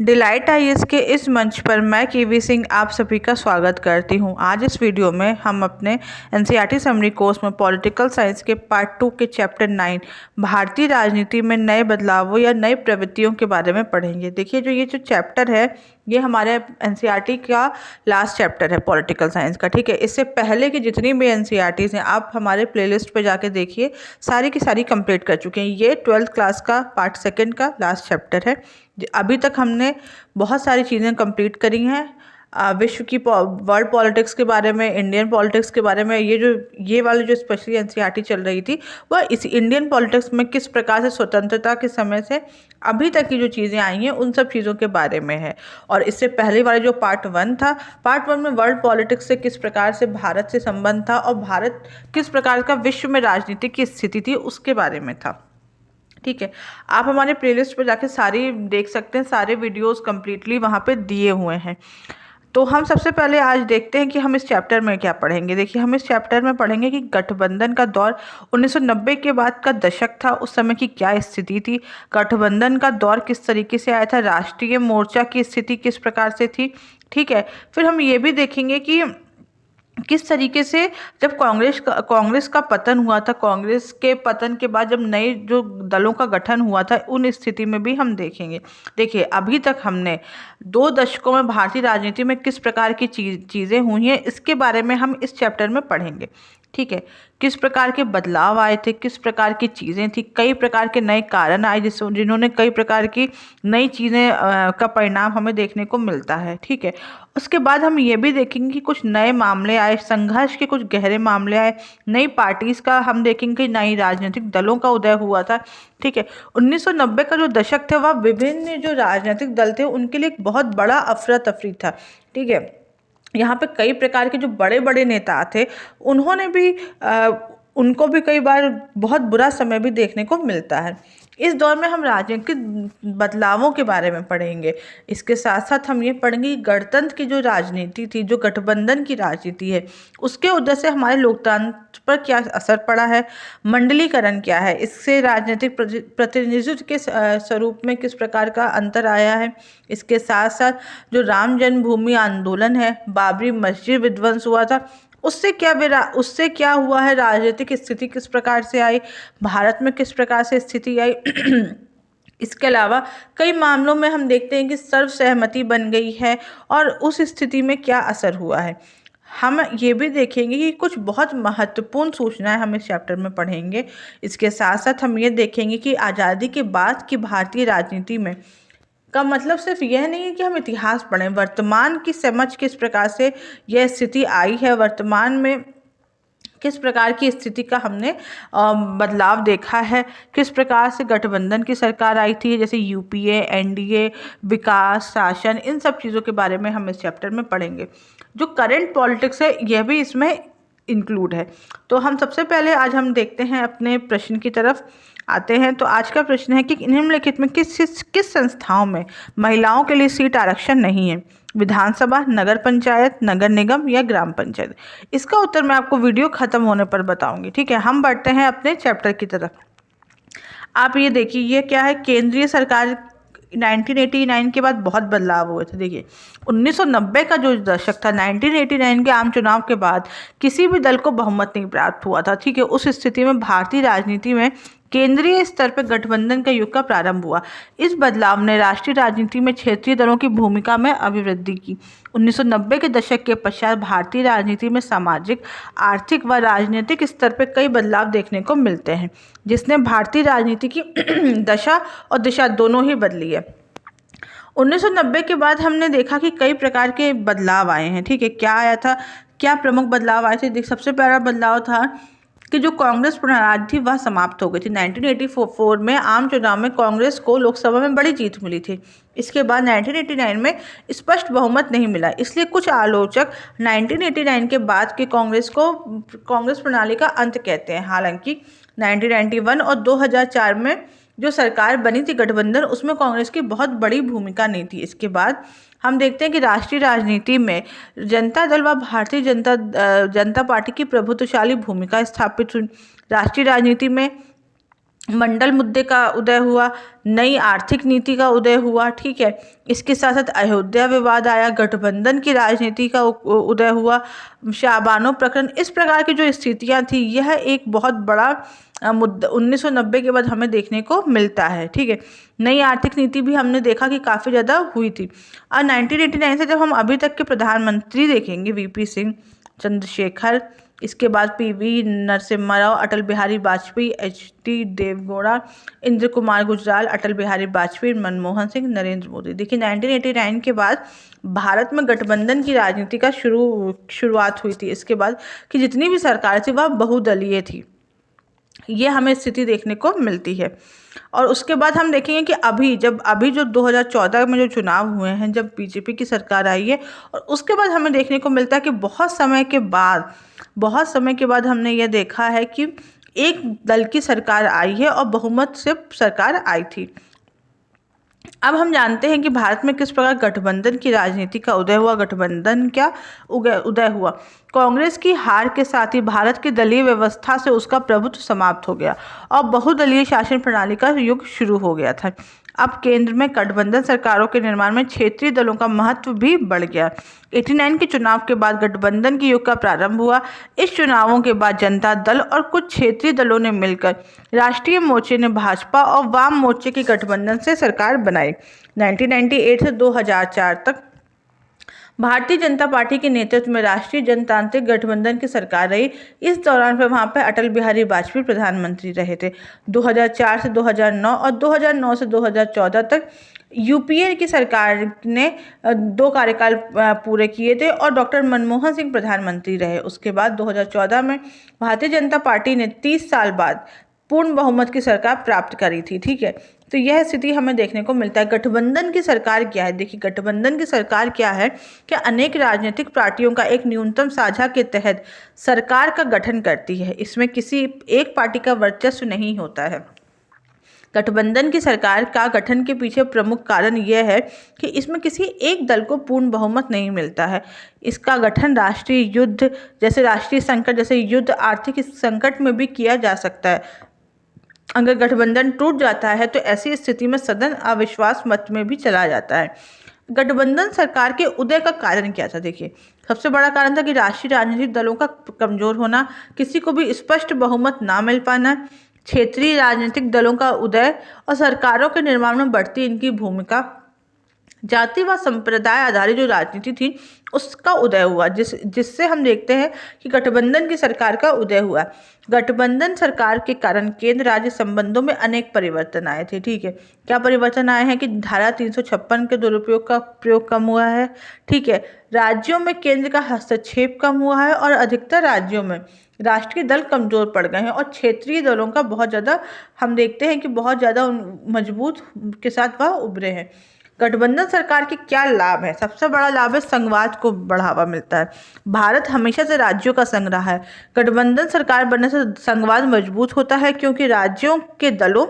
Delight IAS के इस मंच पर मैं केवी सिंह आप सभी का स्वागत करती हूं। आज इस वीडियो में हम अपने एनसीईआरटी समरी कोर्स में पॉलिटिकल साइंस के पार्ट 2 के चैप्टर 9 भारतीय राजनीति में नए बदलावों या नई प्रवृत्तियों के बारे में पढ़ेंगे। देखिए, ये जो चैप्टर है ये हमारे एनसीईआरटी का लास्ट चैप्टर है पॉलिटिकल साइंस का। ठीक है, इससे पहले की जितनी भी एनसीईआरटीज़ हैं आप हमारे प्लेलिस्ट पे जाके देखिए, सारी की सारी कंप्लीट कर चुके हैं। ये 12th क्लास का पार्ट 2 का लास्ट चैप्टर है। अभी तक हमने बहुत सारी चीज़ें कंप्लीट करी हैं। विश्व की वर्ल्ड पॉलिटिक्स के बारे में, इंडियन पॉलिटिक्स के बारे में, ये वाली जो स्पेशली एनसीईआरटी चल रही थी वह इस इंडियन पॉलिटिक्स में किस प्रकार से स्वतंत्रता के समय से अभी तक की जो चीज़ें आई हैं उन सब चीज़ों के बारे में है। और इससे पहले वाले जो पार्ट 1 था, पार्ट 1 में वर्ल्ड पॉलिटिक्स से किस प्रकार से भारत से संबंध था और भारत किस प्रकार का विश्व में राजनीति की स्थिति थी उसके बारे में था। ठीक है, आप हमारे प्लेलिस्ट पर जाके सारी देख सकते हैं, सारे वीडियोस कंप्लीटली वहाँ पे दिए हुए हैं। तो हम सबसे पहले आज देखते हैं कि हम इस चैप्टर में क्या पढ़ेंगे। देखिए, हम इस चैप्टर में पढ़ेंगे कि गठबंधन का दौर 1990 के बाद का दशक था, उस समय की क्या स्थिति थी, गठबंधन का दौर किस तरीके से आया था, राष्ट्रीय मोर्चा की स्थिति किस प्रकार से थी। ठीक है, फिर हम ये भी देखेंगे कि किस तरीके से जब कांग्रेस का पतन हुआ था, कांग्रेस के पतन के बाद जब नए जो दलों का गठन हुआ था उन स्थिति में भी हम देखेंगे। देखिए, अभी तक हमने 2 दशकों में भारतीय राजनीति में किस प्रकार की चीज़ें हुई हैं इसके बारे में हम इस चैप्टर में पढ़ेंगे। ठीक है, किस प्रकार के बदलाव आए थे, किस प्रकार की चीज़ें थी, कई प्रकार के नए कारण आए जिन्होंने कई प्रकार की नई चीज़ें का परिणाम हमें देखने को मिलता है। ठीक है, उसके बाद हम ये भी देखेंगे कि कुछ नए मामले आए, संघर्ष के कुछ गहरे मामले आए, नई पार्टीज़ का हम देखेंगे, नई राजनीतिक दलों का उदय हुआ था। ठीक है, 1990 का जो दशक था वह विभिन्न जो राजनीतिक दल थे उनके लिए एक बहुत बड़ा अफरा तफरी था। ठीक है, यहाँ पे कई प्रकार के जो बड़े बड़े नेता थे उन्होंने भी उनको भी कई बार बहुत बुरा समय भी देखने को मिलता है। इस दौर में हम राजनीतिक बदलावों के बारे में पढ़ेंगे। इसके साथ साथ हम ये पढ़ेंगे कि गणतंत्र की जो राजनीति थी, जो गठबंधन की राजनीति है, उसके उद्देश्य से हमारे लोकतंत्र पर क्या असर पड़ा है, मंडलीकरण क्या है, इससे राजनीतिक प्रतिनिधित्व के स्वरूप में किस प्रकार का अंतर आया है। इसके साथ साथ जो राम जन्मभूमि आंदोलन है, बाबरी मस्जिद विध्वंस हुआ था, उससे क्या हुआ है, राजनीतिक स्थिति किस प्रकार से आई, भारत में किस प्रकार से स्थिति आई। इसके अलावा कई मामलों में हम देखते हैं कि सर्वसहमति बन गई है और उस स्थिति में क्या असर हुआ है। हम ये भी देखेंगे कि कुछ बहुत महत्वपूर्ण सूचनाएं हम इस चैप्टर में पढ़ेंगे। इसके साथ साथ हम ये देखेंगे कि आज़ादी के बाद की भारतीय राजनीति में का मतलब सिर्फ यह नहीं है कि हम इतिहास पढ़ें, वर्तमान की समझ किस प्रकार से यह स्थिति आई है, वर्तमान में किस प्रकार की स्थिति का हमने बदलाव देखा है, किस प्रकार से गठबंधन की सरकार आई थी, जैसे यूपीए, एनडीए, विकास, शासन, इन सब चीज़ों के बारे में हम इस चैप्टर में पढ़ेंगे। जो करंट पॉलिटिक्स है यह भी इसमें इंक्लूड है। तो हम सबसे पहले आज हम देखते हैं, अपने प्रश्न की तरफ आते हैं। तो आज का प्रश्न है कि निम्नलिखित में किस संस्थाओं में महिलाओं के लिए सीट आरक्षण नहीं है, विधानसभा, नगर पंचायत, नगर निगम या ग्राम पंचायत। इसका उत्तर मैं आपको वीडियो खत्म होने पर बताऊंगी। ठीक है, हम बढ़ते हैं अपने चैप्टर की तरफ। आप ये देखिए, ये क्या है, केंद्रीय सरकार 1989 के बाद बहुत बदलाव हुए थे। देखिए, 1990 का जो दशक था, 1989 के आम चुनाव के बाद किसी भी दल को बहुमत नहीं प्राप्त हुआ था। ठीक है, उस स्थिति में भारतीय राजनीति में केंद्रीय स्तर पर गठबंधन का युग का प्रारंभ हुआ। इस बदलाव ने राष्ट्रीय राजनीति में क्षेत्रीय दलों की भूमिका में अभिवृद्धि की। 1990 के दशक के पश्चात भारतीय राजनीति में सामाजिक, आर्थिक व राजनीतिक स्तर पर कई बदलाव देखने को मिलते हैं, जिसने भारतीय राजनीति की दशा और दिशा दोनों ही बदली है। 1990 के बाद हमने देखा कि कई प्रकार के बदलाव आए हैं। ठीक है, क्या आया था, क्या प्रमुख बदलाव आए थे। सबसे पहला बदलाव था कि जो कांग्रेस प्रणाली थी वह समाप्त हो गई थी। 1984 में आम चुनाव में कांग्रेस को लोकसभा में बड़ी जीत मिली थी। इसके बाद 1989 में स्पष्ट बहुमत नहीं मिला, इसलिए कुछ आलोचक 1989 के बाद के कांग्रेस को कांग्रेस प्रणाली का अंत कहते हैं। हालांकि 1991 और 2004 में जो सरकार बनी थी गठबंधन, उसमें कांग्रेस की बहुत बड़ी भूमिका नहीं थी। इसके बाद हम देखते हैं कि राष्ट्रीय राजनीति में जनता दल व भारतीय जनता पार्टी की प्रभुत्वशाली भूमिका स्थापित हुई। राष्ट्रीय राजनीति में मंडल मुद्दे का उदय हुआ, नई आर्थिक नीति का उदय हुआ, ठीक है। इसके साथ साथ अयोध्या विवाद आया, गठबंधन की राजनीति का उदय हुआ, शाहबानो प्रकरण। इस प्रकार की जो स्थितियां थी, यह एक बहुत बड़ा मुद्दा 1990 के बाद हमें देखने को मिलता है, ठीक है। नई आर्थिक नीति भी हमने देखा कि काफ़ी ज़्यादा हुई थी। और 1989 से जब हम अभी तक के प्रधानमंत्री देखेंगे, वीपी सिंह, चंद्रशेखर, इसके बाद पीवी नरसिम्हा राव, अटल बिहारी वाजपेयी, एचडी देवगौड़ा, इंद्र कुमार गुजराल, अटल बिहारी वाजपेयी, मनमोहन सिंह, नरेंद्र मोदी। देखिए 1989 के बाद भारत में गठबंधन की राजनीति का शुरुआत हुई थी। इसके बाद कि जितनी भी सरकार थी वह बहुदलीय थी, ये हमें स्थिति देखने को मिलती है। और उसके बाद हम देखेंगे कि अभी जो 2014 में जो चुनाव हुए हैं, जब बीजेपी की सरकार आई है, और उसके बाद हमें देखने को मिलता है कि बहुत समय के बाद हमने ये देखा है कि एक दल की सरकार आई है और बहुमत से सरकार आई थी। अब हम जानते हैं कि भारत में किस प्रकार गठबंधन की राजनीति का उदय हुआ। गठबंधन क्या उदय हुआ? कांग्रेस की हार के साथ ही भारत की दलीय व्यवस्था से उसका प्रभुत्व समाप्त हो गया और बहुदलीय शासन प्रणाली का युग शुरू हो गया था। अब केंद्र में गठबंधन सरकारों के निर्माण में क्षेत्रीय दलों का महत्व भी बढ़ गया। 89 के चुनाव के बाद गठबंधन के युग का प्रारंभ हुआ। इस चुनावों के बाद जनता दल और कुछ क्षेत्रीय दलों ने मिलकर राष्ट्रीय मोर्चे ने भाजपा और वाम मोर्चे के गठबंधन से सरकार बनाई। 1998 से 2004 तक भारतीय जनता पार्टी के नेतृत्व में राष्ट्रीय जनतांत्रिक गठबंधन की सरकार रही। इस दौरान पर वहाँ पे अटल बिहारी वाजपेयी प्रधानमंत्री रहे थे। 2004 से 2009 और 2009 से 2014 तक यूपीए की सरकार ने 2 कार्यकाल पूरे किए थे और डॉक्टर मनमोहन सिंह प्रधानमंत्री रहे। उसके बाद 2014 में भारतीय जनता पार्टी ने 30 साल बाद पूर्ण बहुमत की सरकार प्राप्त करी थी, ठीक है। तो यह स्थिति हमें देखने को मिलता है। गठबंधन की सरकार क्या है? देखिए गठबंधन की सरकार क्या है कि अनेक राजनीतिक पार्टियों का एक न्यूनतम साझा के तहत सरकार का गठन करती है। इसमें किसी एक पार्टी का वर्चस्व नहीं होता है। गठबंधन की सरकार का गठन के पीछे प्रमुख कारण यह है कि इसमें किसी एक दल को पूर्ण बहुमत नहीं मिलता है। इसका गठन राष्ट्रीय युद्ध जैसे राष्ट्रीय संकट जैसे युद्ध, आर्थिक संकट में भी किया जा सकता है। अगर गठबंधन टूट जाता है तो ऐसी स्थिति में सदन अविश्वास मत में भी चला जाता है। गठबंधन सरकार के उदय का कारण क्या था? देखिए सबसे बड़ा कारण था कि राष्ट्रीय राजनीतिक दलों का कमजोर होना, किसी को भी स्पष्ट बहुमत ना मिल पाना, क्षेत्रीय राजनीतिक दलों का उदय और सरकारों के निर्माण में बढ़ती इनकी भूमिका, जाति व संप्रदाय आधारित जो राजनीति थी उसका उदय हुआ, जिससे हम देखते हैं कि गठबंधन की सरकार का उदय हुआ। गठबंधन सरकार के कारण केंद्र राज्य संबंधों में अनेक परिवर्तन आए थे, ठीक है। क्या परिवर्तन आए हैं कि धारा 356 के दुरुपयोग का प्रयोग कम हुआ है, ठीक है। राज्यों में केंद्र का हस्तक्षेप कम हुआ है और अधिकतर राज्यों में राष्ट्रीय दल कमजोर पड़ गए हैं और क्षेत्रीय दलों का बहुत ज़्यादा हम देखते हैं कि बहुत ज़्यादा मजबूत के साथ वह उभरे हैं। गठबंधन सरकार के क्या लाभ है? सबसे बड़ा लाभ है संघवाद को बढ़ावा मिलता है। भारत हमेशा से राज्यों का संघ रहा है। गठबंधन सरकार बनने से संघवाद मजबूत होता है क्योंकि राज्यों के दलों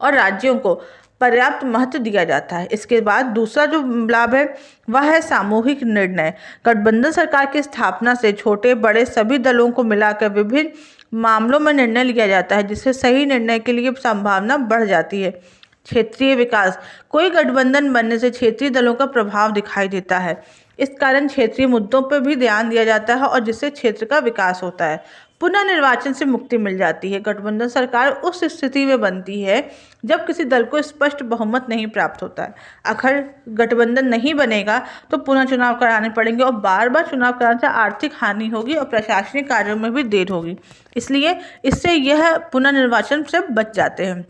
और राज्यों को पर्याप्त महत्व दिया जाता है। इसके बाद दूसरा जो लाभ है वह है सामूहिक निर्णय। गठबंधन सरकार की स्थापना से छोटे बड़े सभी दलों को मिलाकर विभिन्न मामलों में निर्णय लिया जाता है, जिससे सही निर्णय के लिए संभावना बढ़ जाती है। क्षेत्रीय विकास, कोई गठबंधन बनने से क्षेत्रीय दलों का प्रभाव दिखाई देता है। इस कारण क्षेत्रीय मुद्दों पर भी ध्यान दिया जाता है और जिससे क्षेत्र का विकास होता है। पुनः निर्वाचन से मुक्ति मिल जाती है। गठबंधन सरकार उस स्थिति में बनती है जब किसी दल को स्पष्ट बहुमत नहीं प्राप्त होता है। अगर गठबंधन नहीं बनेगा तो पुनः चुनाव कराने पड़ेंगे और बार बार चुनाव कराने से आर्थिक हानि होगी और प्रशासनिक कार्यों में भी देर होगी, इसलिए इससे यह पुनर्निर्वाचन से बच जाते हैं।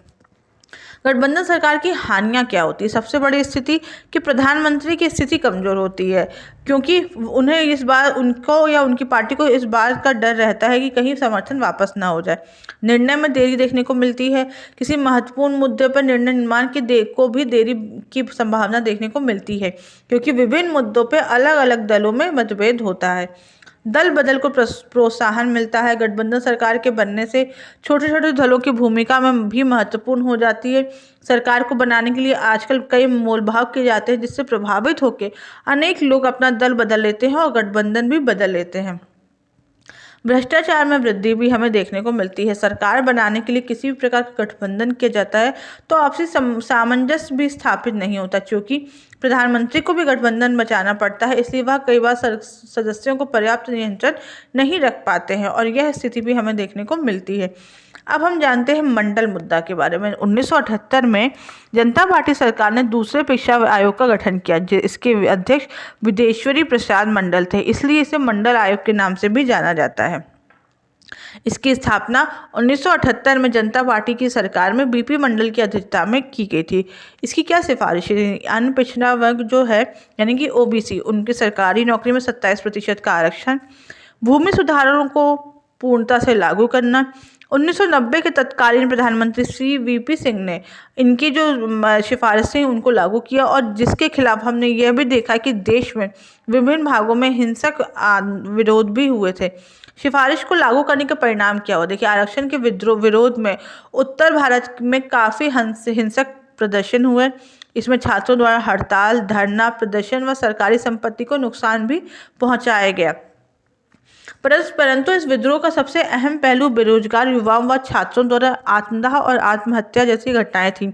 गठबंधन सरकार की हानियां क्या होती है? सबसे बड़ी स्थिति कि प्रधानमंत्री की स्थिति कमजोर होती है क्योंकि उन्हें इस बार उनको या उनकी पार्टी को इस बार का डर रहता है कि कहीं समर्थन वापस ना हो जाए। निर्णय में देरी देखने को मिलती है। किसी महत्वपूर्ण मुद्दे पर निर्णय निर्माण को भी देरी की संभावना देखने को मिलती है क्योंकि विभिन्न मुद्दों पर अलग अलग दलों में मतभेद होता है। दल बदल को प्रोत्साहन मिलता है। गठबंधन सरकार के बनने से छोटे छोटे दलों की भूमिका में भी महत्वपूर्ण हो जाती है। सरकार को बनाने के लिए आजकल कई मोलभाव किए जाते हैं जिससे प्रभावित होकर अनेक लोग अपना दल बदल लेते हैं और गठबंधन भी बदल लेते हैं। भ्रष्टाचार में वृद्धि भी हमें देखने को मिलती है। सरकार बनाने के लिए किसी भी प्रकार का गठबंधन किया जाता है तो आपसी सामंजस्य भी स्थापित नहीं होता, क्योंकि प्रधानमंत्री को भी गठबंधन बचाना पड़ता है, इसलिए वह कई बार सदस्यों को पर्याप्त नियंत्रण नहीं रख पाते हैं और यह स्थिति भी हमें देखने को मिलती है। अब हम जानते हैं मंडल मुद्दा के बारे में। 1978 में जनता पार्टी सरकार ने दूसरे परीक्षा आयोग का गठन किया, इसके अध्यक्ष विदेश्वरी प्रसाद मंडल थे, इसलिए इसे मंडल आयोग के नाम से भी जाना जाता है। इसकी स्थापना 1978 में जनता पार्टी की सरकार में बीपी मंडल की अध्यक्षता में की गई थी। इसकी क्या सिफारिशें थी? अन्य पिछड़ा वर्ग जो है यानी कि ओबीसी, उनकी सरकारी नौकरी में 27% का आरक्षण, भूमि सुधारों को पूर्णता से लागू करना। 1990 के तत्कालीन प्रधानमंत्री श्री वीपी सिंह ने इनकी जो सिफारिशें उनको लागू किया और जिसके खिलाफ हमने यह भी देखा कि देश में विभिन्न भागों में हिंसक विरोध भी हुए थे। सिफारिश को लागू करने का परिणाम क्या हुआ? देखिए, आरक्षण के विरोध में उत्तर भारत में काफ़ी हिंसक प्रदर्शन हुए। इसमें छात्रों द्वारा हड़ताल, धरना प्रदर्शन व सरकारी संपत्ति को नुकसान भी पहुंचाया गया। परंतु इस विद्रोह का सबसे अहम पहलू बेरोजगार युवाओं व छात्रों द्वारा आत्मदाह और आत्महत्या जैसी घटनाएं थीं।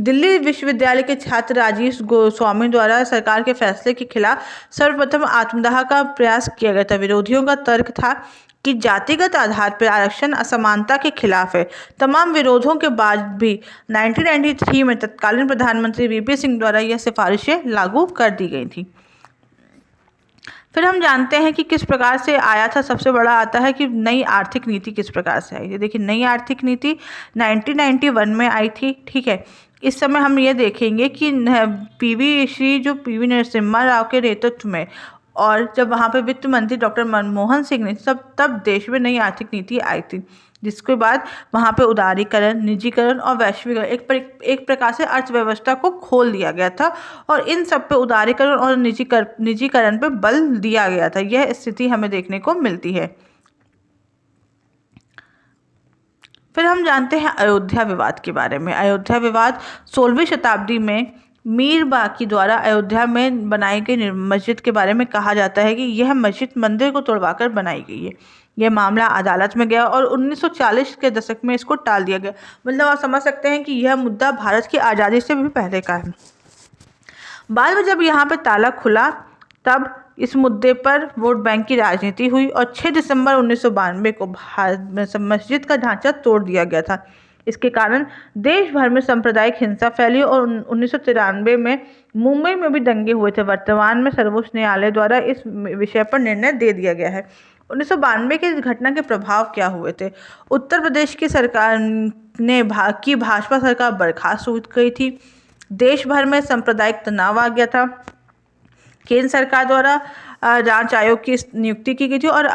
दिल्ली विश्वविद्यालय के छात्र राजीव गोस्वामी द्वारा सरकार के फैसले के खिलाफ सर्वप्रथम आत्मदाह का प्रयास किया गया था। विरोधियों का तर्क था कि जातिगत आधार पर आरक्षण असमानता के खिलाफ है। तमाम विरोधों के बाद भी 1993 में तत्कालीन प्रधानमंत्री वीपी सिंह द्वारा यह सिफारिशें लागू कर दी गई थी। फिर हम जानते हैं कि किस प्रकार से आया था। सबसे बड़ा आता है कि नई आर्थिक नीति किस प्रकार से आई थी। देखिए, नई आर्थिक नीति 1991 में आई थी। ठीक है, इस समय हम ये देखेंगे कि पीवी नरसिम्हा राव के नेतृत्व में और जब वहाँ पे वित्त मंत्री डॉक्टर मनमोहन सिंह ने तब देश में नई आर्थिक नीति आई थी, जिसके बाद वहाँ पे उदारीकरण, निजीकरण और वैश्वीकरण एक प्रकार से अर्थव्यवस्था को खोल दिया गया था और इन सब पे उदारीकरण और निजीकरण पे बल दिया गया था। यह स्थिति हमें देखने को मिलती है। फिर हम जानते हैं अयोध्या विवाद के बारे में। अयोध्या विवाद 16वीं शताब्दी में मीर बाकी द्वारा अयोध्या में बनाई गई मस्जिद के बारे में कहा जाता है कि यह मस्जिद मंदिर को तोड़वाकर बनाई गई है। यह मामला अदालत में गया और 1940 के दशक में इसको टाल दिया गया। मतलब आप समझ सकते हैं कि यह मुद्दा भारत की आज़ादी से भी पहले का है। बाद में जब यहाँ पे ताला खुला तब इस मुद्दे पर वोट बैंक की राजनीति हुई और 6 दिसंबर 1992 को मस्जिद का ढांचा तोड़ दिया गया था। इसके कारण देश भर में सांप्रदायिक हिंसा फैली और 1993 में मुंबई में भी दंगे हुए थे। वर्तमान में सर्वोच्च न्यायालय द्वारा इस विषय पर निर्णय दे दिया गया है। 1992 के इस घटना के प्रभाव क्या हुए थे? उत्तर प्रदेश की सरकार ने भाजपा सरकार बर्खास्त हो गई थी। देश भर में सांप्रदायिक तनाव आ गया था। केंद्र सरकार द्वारा जांच आयोग की नियुक्ति की गई थी और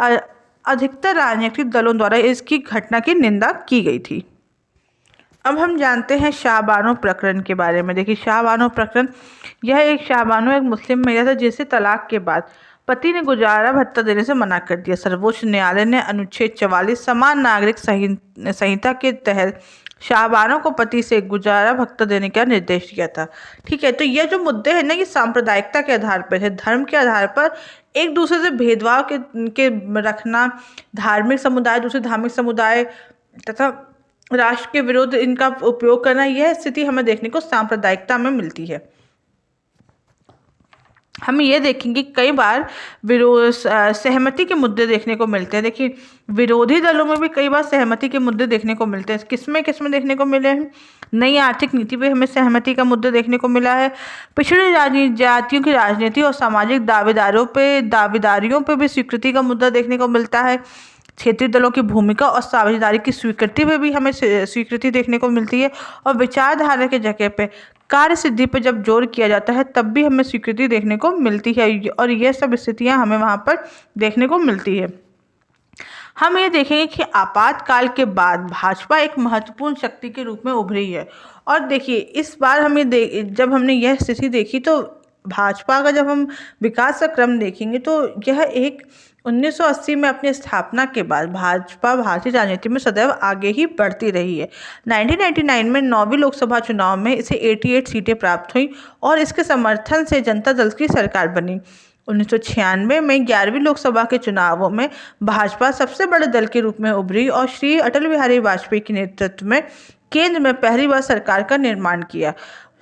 अधिकतर राजनीतिक दलों द्वारा इसकी घटना की निंदा की गई थी। अब हम जानते हैं शाहबानो प्रकरण के बारे में। देखिए, शाहबानो प्रकरण, शाहबानो एक मुस्लिम महिला था जिसे तलाक के बाद पति ने गुजारा भत्ता देने से मना कर दिया। सर्वोच्च न्यायालय ने अनुच्छेद 44 समान नागरिक संहिता के तहत शाहबानो को पति से गुजारा भत्ता देने का निर्देश दिया था। ठीक है, तो ये जो मुद्दे हैं ना, ये सांप्रदायिकता के आधार पर है, धर्म के आधार पर एक दूसरे से भेदभाव के रखना, धार्मिक समुदाय दूसरे धार्मिक समुदाय तथा राष्ट्र के विरुद्ध इनका उपयोग करना, यह स्थिति हमें देखने को सांप्रदायिकता में मिलती है। हम ये देखेंगे कई बार सहमति के मुद्दे देखने को मिलते हैं। देखिए, विरोधी दलों में भी कई बार सहमति के मुद्दे देखने को मिलते हैं। किसमें देखने को मिले हैं? नई आर्थिक नीति पे हमें सहमति का मुद्दा देखने को मिला है। पिछड़ी जातियों की राजनीति और सामाजिक दावेदारियों पे भी स्वीकृति का मुद्दा देखने को मिलता है। क्षेत्रीय दलों की भूमिका और साझेदारी की स्वीकृति पे भी हमें स्वीकृति देखने को मिलती है और विचारधारा के जगह पे कार्य सिद्धि पे जब जोर किया जाता है तब भी हमें स्वीकृति देखने को मिलती है और ये सब स्थितियां हमें वहाँ पर देखने को मिलती है। हम ये देखेंगे कि आपातकाल के बाद भाजपा एक महत्वपूर्ण शक्ति के रूप में उभरी है और देखिए, इस बार जब हमने यह स्थिति देखी तो भाजपा का जब हम विकास का क्रम देखेंगे तो यह एक 1980 में अपनी स्थापना के बाद भाजपा भारतीय राजनीति में सदैव आगे ही बढ़ती रही है। 1999 में 9वीं लोकसभा चुनाव में इसे 88 सीटें प्राप्त हुई और इसके समर्थन से जनता दल की सरकार बनी। 1996 में 11वीं लोकसभा के चुनावों में भाजपा सबसे बड़े दल के रूप में उभरी और श्री अटल बिहारी वाजपेयी के नेतृत्व में केंद्र में पहली बार सरकार का निर्माण किया।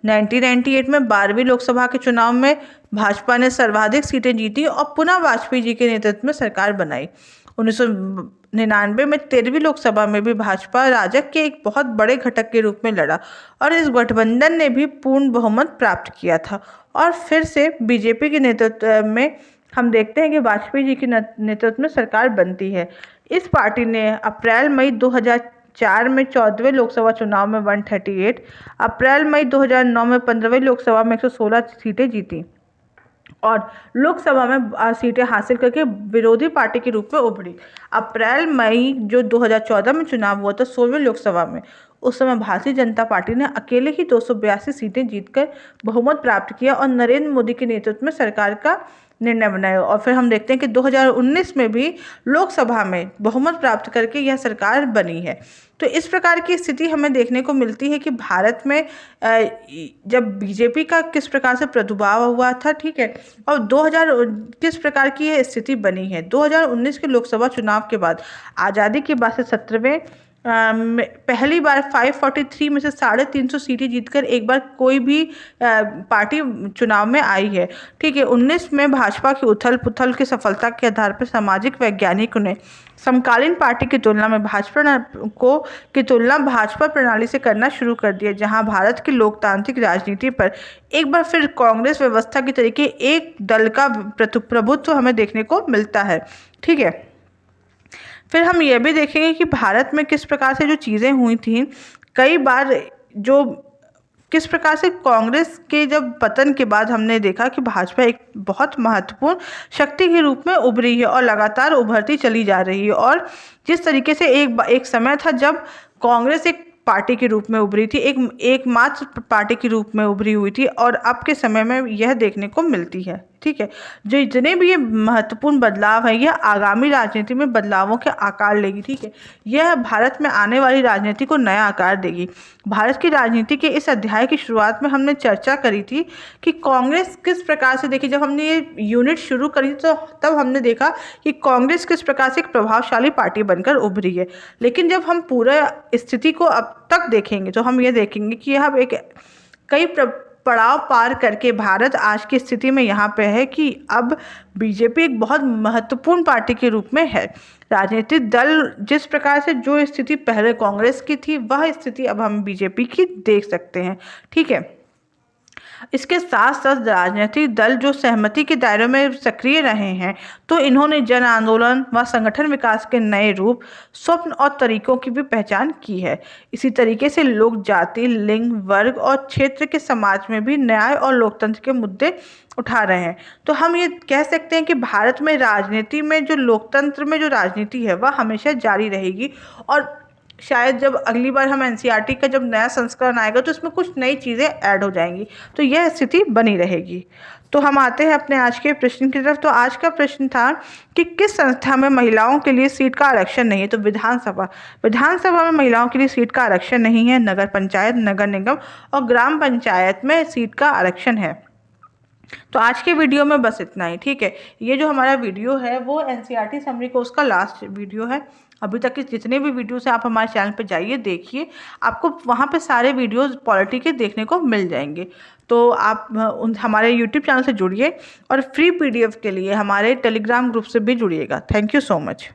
1998 में 12वीं लोकसभा के चुनाव में भाजपा ने सर्वाधिक सीटें जीती और पुनः वाजपेयी जी के नेतृत्व में सरकार बनाई। 1999 में 13वीं लोकसभा में भी भाजपा राजग के एक बहुत बड़े घटक के रूप में लड़ा और इस गठबंधन ने भी पूर्ण बहुमत प्राप्त किया था। और फिर से बीजेपी के नेतृत्व में हम देखते हैं कि वाजपेयी जी के नेतृत्व में सरकार बनती है। इस पार्टी ने अप्रैल मई 2004 में 14वें लोकसभा चुनाव में 138, अप्रैल मई 2009 में 15वें लोकसभा में 116 सीटें जीती और लोकसभा में सीटें हासिल करके विरोधी पार्टी के रूप में उभरी। अप्रैल मई जो 2014 में चुनाव हुआ था 16वें लोकसभा में, उस समय भारतीय जनता पार्टी ने अकेले ही 282 सीटें जीतकर बहुमत प्राप्त किया और नरेंद्र मोदी के नेतृत्व में सरकार का निर्णय बनाया। और फिर हम देखते हैं कि 2019 में भी लोकसभा में बहुमत प्राप्त करके यह सरकार बनी है। तो इस प्रकार की स्थिति हमें देखने को मिलती है कि भारत में जब बीजेपी का किस प्रकार से प्रादुर्भाव हुआ था, ठीक है, और 2000 किस प्रकार की यह स्थिति बनी है। 2019 के लोकसभा चुनाव के बाद आज़ादी के बाद से 17वें पहली बार 543 में से 350 सीटें जीतकर एक बार कोई भी पार्टी चुनाव में आई है, ठीक है। 19 में भाजपा की उथल पुथल की सफलता के आधार पर सामाजिक वैज्ञानिकों ने समकालीन पार्टी की तुलना में भाजपा प्रणाली से करना शुरू कर दिया, जहां भारत की लोकतांत्रिक राजनीति पर एक बार फिर कांग्रेस व्यवस्था के तरीके एक दल का प्रभुत्व हमें देखने को मिलता है, ठीक है। फिर हम यह भी देखेंगे कि भारत में किस प्रकार से जो चीज़ें हुई थी, कई बार जो किस प्रकार से कांग्रेस के जब पतन के बाद हमने देखा कि भाजपा एक बहुत महत्वपूर्ण शक्ति के रूप में उभरी है और लगातार उभरती चली जा रही है। और जिस तरीके से एक समय था जब कांग्रेस एक पार्टी के रूप में उभरी थी, एकमात्र पार्टी के रूप में उभरी हुई थी, और अब के समय में यह देखने को मिलती है, ठीक है। जो जितने भी ये महत्वपूर्ण बदलाव है, यह आगामी राजनीति में बदलावों के आकार लेगी, ठीक है। यह भारत में आने वाली राजनीति को नया आकार देगी। भारत की राजनीति के इस अध्याय की शुरुआत में हमने चर्चा करी थी कि कांग्रेस किस प्रकार से, देखिए, जब हमने ये यूनिट शुरू करी तो तब हमने देखा कि कांग्रेस किस प्रकार से एक प्रभावशाली पार्टी बनकर उभरी है। लेकिन जब हम पूरा स्थिति को अब तक देखेंगे तो हम ये देखेंगे कि यह कई पड़ाव पार करके भारत आज की स्थिति में यहाँ पे है कि अब बीजेपी एक बहुत महत्वपूर्ण पार्टी के रूप में है। राजनीतिक दल जिस प्रकार से जो स्थिति पहले कांग्रेस की थी, वह स्थिति अब हम बीजेपी की देख सकते हैं, ठीक है। इसके साथ साथ राजनीतिक दल जो सहमति के दायरे में सक्रिय रहे हैं, तो इन्होंने जन आंदोलन व संगठन विकास के नए रूप, स्वप्न और तरीकों की भी पहचान की है। इसी तरीके से लोग जाति, लिंग, वर्ग और क्षेत्र के समाज में भी न्याय और लोकतंत्र के मुद्दे उठा रहे हैं। तो हम ये कह सकते हैं कि भारत में राजनीति में जो लोकतंत्र में जो राजनीति है वह हमेशा जारी रहेगी और शायद जब अगली बार हम एनसीईआरटी का जब नया संस्करण आएगा तो इसमें कुछ नई चीज़ें ऐड हो जाएंगी, तो यह स्थिति बनी रहेगी। तो हम आते हैं अपने आज के प्रश्न की तरफ। तो आज का प्रश्न था कि किस संस्था में महिलाओं के लिए सीट का आरक्षण नहीं है? तो विधानसभा में महिलाओं के लिए सीट का आरक्षण नहीं है। नगर पंचायत, नगर निगम और ग्राम पंचायत में सीट का आरक्षण है। तो आज के वीडियो में बस इतना ही, ठीक है। ये जो हमारा वीडियो है वो एनसीईआरटी समरी कोर्स का लास्ट वीडियो है। अभी तक के जितने भी वीडियोस हैं आप हमारे चैनल पे जाइए, देखिए, आपको वहाँ पे सारे वीडियोस पॉलिटी के देखने को मिल जाएंगे। तो आप हमारे यूट्यूब चैनल से जुड़िए और फ्री पीडीएफ के लिए हमारे टेलीग्राम ग्रुप से भी जुड़िएगा। Thank you so much.